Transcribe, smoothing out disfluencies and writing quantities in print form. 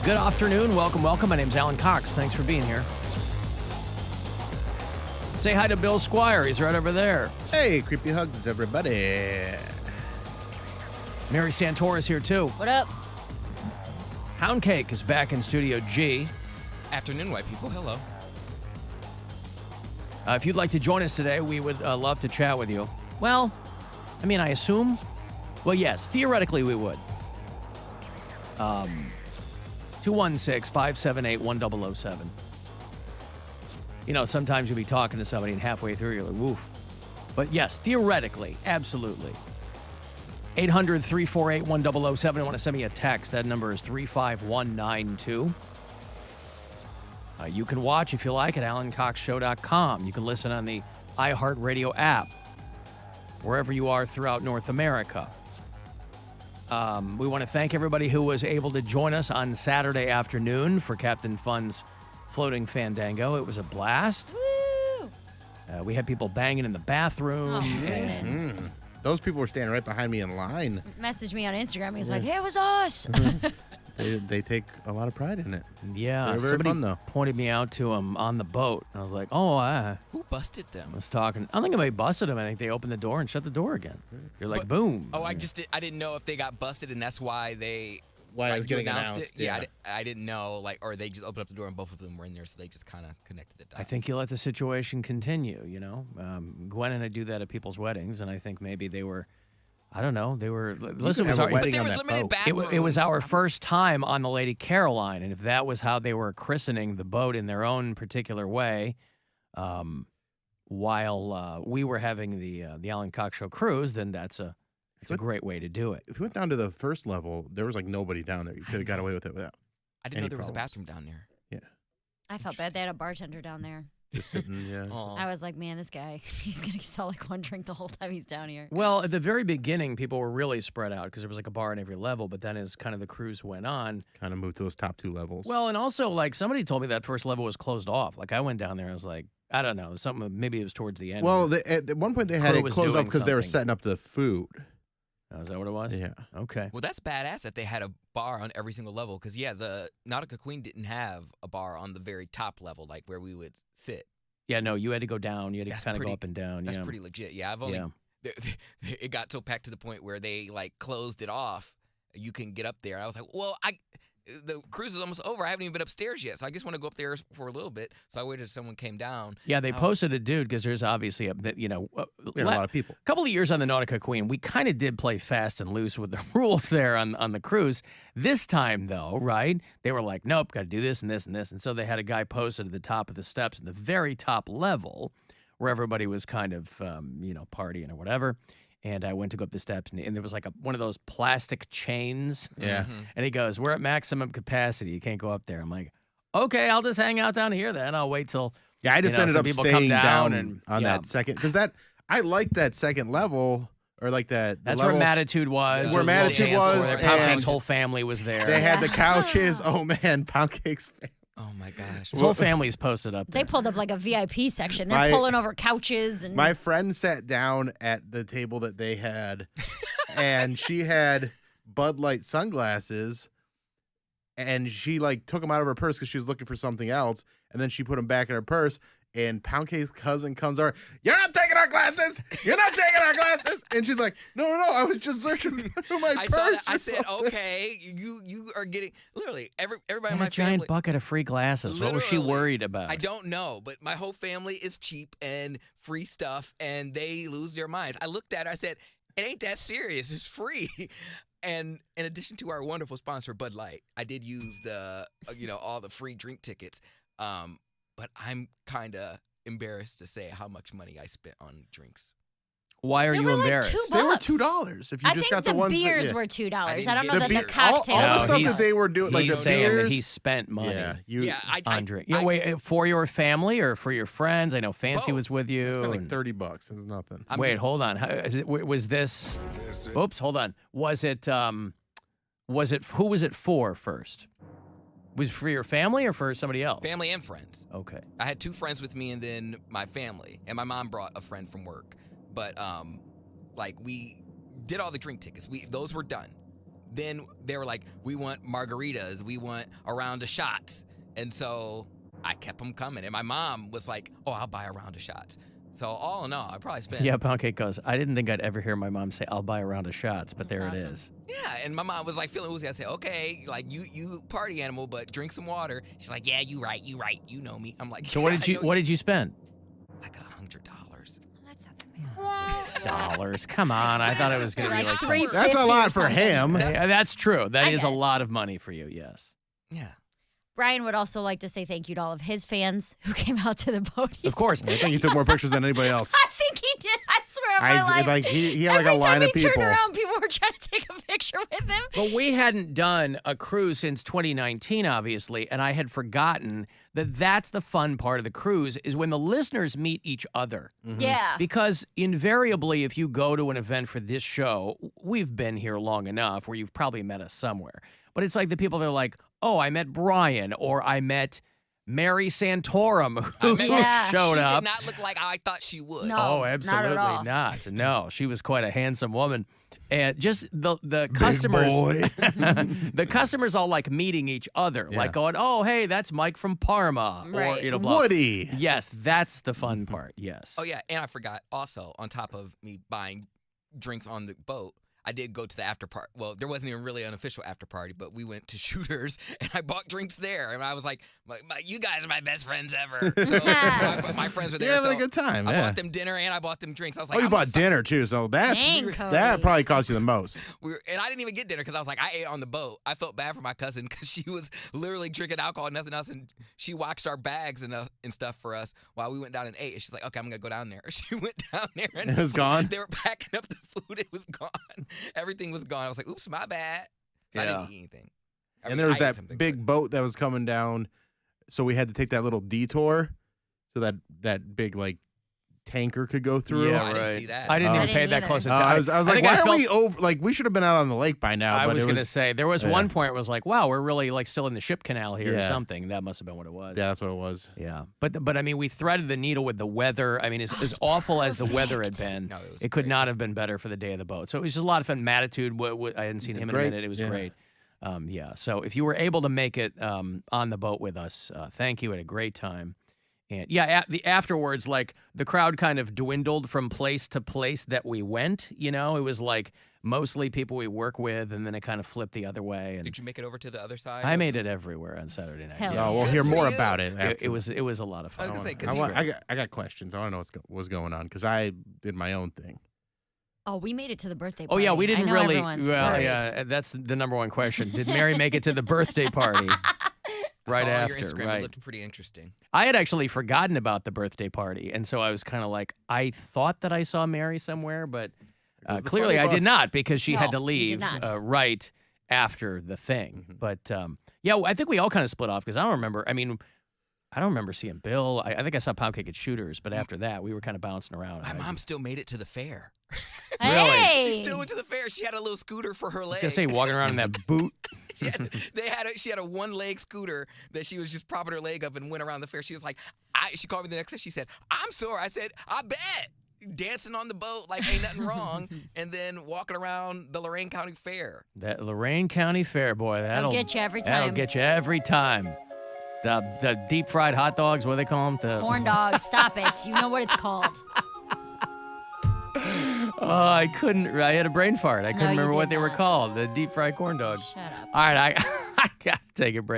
Good afternoon. Welcome. My name's Alan Cox. Thanks for being here. Say hi to Bill Squire. He's right over there. Hey, creepy hugs, everybody. Mary Santora's here, too. What up? Poundcake is back in Studio G. Afternoon, white people. Hello. If you'd like to join us today, we would love to chat with you. Well, I mean, I assume. Well, yes, theoretically we would. 216-578-1007. You know, sometimes you'll be talking to somebody and halfway through you're like, woof. But yes, theoretically, absolutely. 800-348-1007. I want to send me a text. That number is 35192. You can watch, if you like, at AlanCoxShow.com. You can listen on the iHeartRadio app, wherever you are throughout North America. We want to thank everybody who was able to join us on Saturday afternoon for Captain Fun's Floating Fandango. It was a blast. Woo! We had people banging in the bathroom. Oh, goodness. Those people were standing right behind me in line. Messaged me on Instagram. He was like, hey, it was us. They take a lot of pride in it. Yeah, Very, very somebody fun, though. pointed me out to him on the boat. I was like, Who busted them? I was talking. I don't think anybody busted them. I think they opened the door and shut the door again. You're like, boom. Oh, I didn't know if they got busted and that's why they Why it was you getting announced announced. it. Yeah, I didn't know, or they just opened up the door and both of them were in there, so they just kind of connected the dots. I think you let the situation continue, you know. Gwen and I do that at people's weddings, and I think maybe they were, I don't know, they were, listen, it was, have a our, wedding there on was that limited boat. bathrooms. it was our first time on the Lady Caroline, and if that was how they were christening the boat in their own particular way, while we were having the Alan Cox Show cruise, then it's a great way to do it. If you went down to the first level, there was like nobody down there. You could have got away with it without. I didn't know any there was a problems. bathroom down there. Yeah. I felt bad. They had a bartender down there. Just sitting, yeah. I was like, man, this guy, he's going to sell like one drink the whole time he's down here. Well, at the very beginning, people were really spread out because there was like a bar on every level, but then as kind of the cruise went on, Kind of moved to those top two levels. well, and also, like, somebody told me that first level was closed off. Like, I went down there, I was like, I don't know, something, maybe it was towards the end. Well, at one point they had Crew it was closed doing up because they were something. setting up the food. Oh, is that what it was? Yeah. Okay. Well, that's badass that they had a bar on every single level, because, yeah, the Nautica Queen didn't have a bar on the very top level, like where we would sit. Yeah, no, you had to go down. You had That's to kind of go pretty- up and down. That's yeah. pretty legit. Yeah, I've only... It got so packed to the point where they, like, closed it off. You can get up there. And I was like, well, the cruise is almost over. I haven't even been upstairs yet, so I just want to go up there for a little bit. So I waited until someone came down. Yeah, they posted a dude because there's obviously We had a lot of people. couple of years on the Nautica Queen, we kind of did play fast and loose with the rules there on the cruise. This time, though, right, they were like, nope, got to do this and this and this. And so they had a guy posted at the top of the steps at the very top level where everybody was kind of, partying or whatever. And I went to go up the steps, and there was like one of those plastic chains. Yeah. And he goes, we're at maximum capacity. You can't go up there. I'm like, okay, I'll just hang out down here then. I'll wait till... Yeah, I just ended some up people come staying down down and- on yeah. that second. Because I liked that second level, or like that. That's level, where Matitude was. Where There was a little Matitude dance floor was, there. Poundcake's and- whole family was there. They had the couches. Oh, man. Poundcake's. Oh, my gosh. His whole family's posted up They there. pulled up like a VIP section. They're My- pulling over couches. And My friend sat down at the table that they had, and she had Bud Light sunglasses, and she like took them out of her purse because she was looking for something else, and then she put them back in her purse. And Poundcake's cousin comes over. You're not taking our glasses. You're not taking our glasses. And she's like, no. I was just searching through my I purse. saw that. I or said, something." okay, you are getting literally everybody in And my a giant family. bucket of free glasses. What was she Literally. worried about? I don't know, but my whole family is cheap and free stuff, and they lose their minds. I looked at her. I said, it ain't that serious. It's free. And in addition to our wonderful sponsor, Bud Light, I did use the all the free drink tickets. But I'm kind of embarrassed to say how much money I spent on drinks. Why are They you were like embarrassed? $2. They were $2 if you I just think got the the ones beers that, were $2. I didn't don't get know the that the beer- cocktails. all the No, stuff he's- that they were doing, like He's the saying beers. that he spent money Yeah, on drink. Wait, for your family or for your friends? I know Fancy Both. was with you. spent like and- $30. It was nothing. Wait, hold on. Was this? Oops, hold on. Was it? Who was it for first? Was it for your family or for somebody else? Family and friends. Okay. I had 2 friends with me and then my family. And my mom brought a friend from work. But we did all the drink tickets. Those were done. then they were like, we want margaritas, we want a round of shots. And so I kept them coming. And my mom was like, oh, I'll buy a round of shots. So all in all, I probably spent. Yeah, Poundcake goes, I didn't think I'd ever hear my mom say, I'll buy a round of shots, but That's there it awesome. is. Yeah, and my mom was like feeling woozy. I said, okay, like you party animal, but drink some water. She's like, yeah, you right, you know me. I'm like, So yeah, what did you spend? Like $100. That's not that bad. Dollars. Come on. I thought it was going to be like Like some- That's a lot for him. Yeah, that's true. That I is a guess. lot of money for you, yes. Yeah. Brian would also like to say thank you to all of his fans who came out to the boat. Of course. I think he took more pictures than anybody else. I think he did. I swear on my life. Like he had like Every a time line of he people. turned around, people were trying to take a picture with him. But we hadn't done a cruise since 2019, obviously, and I had forgotten that that's the fun part of the cruise is when the listeners meet each other. Yeah. Because invariably, if you go to an event for this show, we've been here long enough where you've probably met us somewhere. But it's like the people that are like, oh, I met Brian, or I met Mary Santorum, who Yeah. showed She up. did not look like I thought she would. No. Oh, not at absolutely all. not. No, she was quite a handsome woman. And just the customers, boy. the customers all like meeting each other, Yeah. like going, "Oh, hey, that's Mike from Parma," or Right. blah. Woody. Yes, that's the fun part. Yes. Oh yeah, and I forgot also on top of me buying drinks on the boat, I did go to the after party. Well, there wasn't even really an official after party, but we went to Shooters and I bought drinks there. And I was like, you guys are my best friends ever. So my friends were there. You're having so a good time. I Yeah. bought them dinner and I bought them drinks. I was like, Oh, you I'm bought so- dinner too, so that's Dang, Cody. that probably cost you the most. And I didn't even get dinner because I was like, I ate on the boat. I felt bad for my cousin because she was literally drinking alcohol and nothing else. And she watched our bags and stuff for us while we went down and ate. And she's like, okay, I'm going to go down there. She went down there and It was gone? They were packing up the food. It was gone. Everything was gone. I was like, oops, my bad. So I Yeah. didn't eat anything. I And mean, there was I ate that something, big but- boat that was coming down, so we had to take that little detour so that big like tanker could go through. Yeah, I didn't right. see that. I didn't Oh. even I pay didn't that either. close attention. I was I like, think I why are felt- we over? Like, we should have been out on the lake by now. I but was it going to say there was yeah. one point where it was like, wow, we're really like still in the ship canal here or Yeah. something. That must have been what it was. Yeah, that's what it was. Yeah, but I mean, we threaded the needle with the weather. I mean, as awful as the weather had been, No, it was it could great. not have been better for the day of the boat. So it was just a lot of fun. Matitude, I hadn't seen him in a Great. minute. It was Yeah. great. Yeah. So if you were able to make it on the boat with us, thank you. We had a great time. And yeah, the afterwards, like the crowd kind of dwindled from place to place that we went. You know, it was like mostly people we work with, and then it kind of flipped the other way. And Did you make it over to the other side? I made it everywhere on Saturday night. Hell Yeah. Oh, we'll Good hear for more you. about it. It was a lot of I fun. was gonna say, 'cause I got questions. I want to know what's going on because I did my own thing. Oh, we made it to the birthday Oh party. yeah, we I didn't know really. everyone's Well, worried. yeah, that's the number one question. Did Mary make it to the birthday party? I Right saw on after, your Instagram, right. It looked pretty interesting. I had actually forgotten about the birthday party, and so I was kind of like, I thought that I saw Mary somewhere, but It was the clearly funny I did bus. not because she had to No, you leave did not. right after the thing. Mhm. But yeah, I think we all kind of split off because I don't remember. I mean, I don't remember seeing Bill. I think I saw Poundcake at Shooters, but after that, we were kind of bouncing around. My mom still made it to the fair. Really? Hey! She still went to the fair. She had a little scooter for her I was leg. gonna say walking around in that boot. She had a one-leg scooter that she was just propping her leg up and went around the fair. She was like, she called me the next day. She said, I'm sore. I said, I bet. Dancing on the boat like ain't nothing wrong, and then walking around the Lorain County Fair. That Lorain County Fair, boy, that'll get you every That'll time. get you every time. The deep fried hot dogs, what do they call them? The Corn dogs, stop it. You know what it's called. Oh, I couldn't. I had a brain fart. I couldn't No, you remember what did they were not. called. The deep fried corn dogs. Shut up. All right, I got to take a break.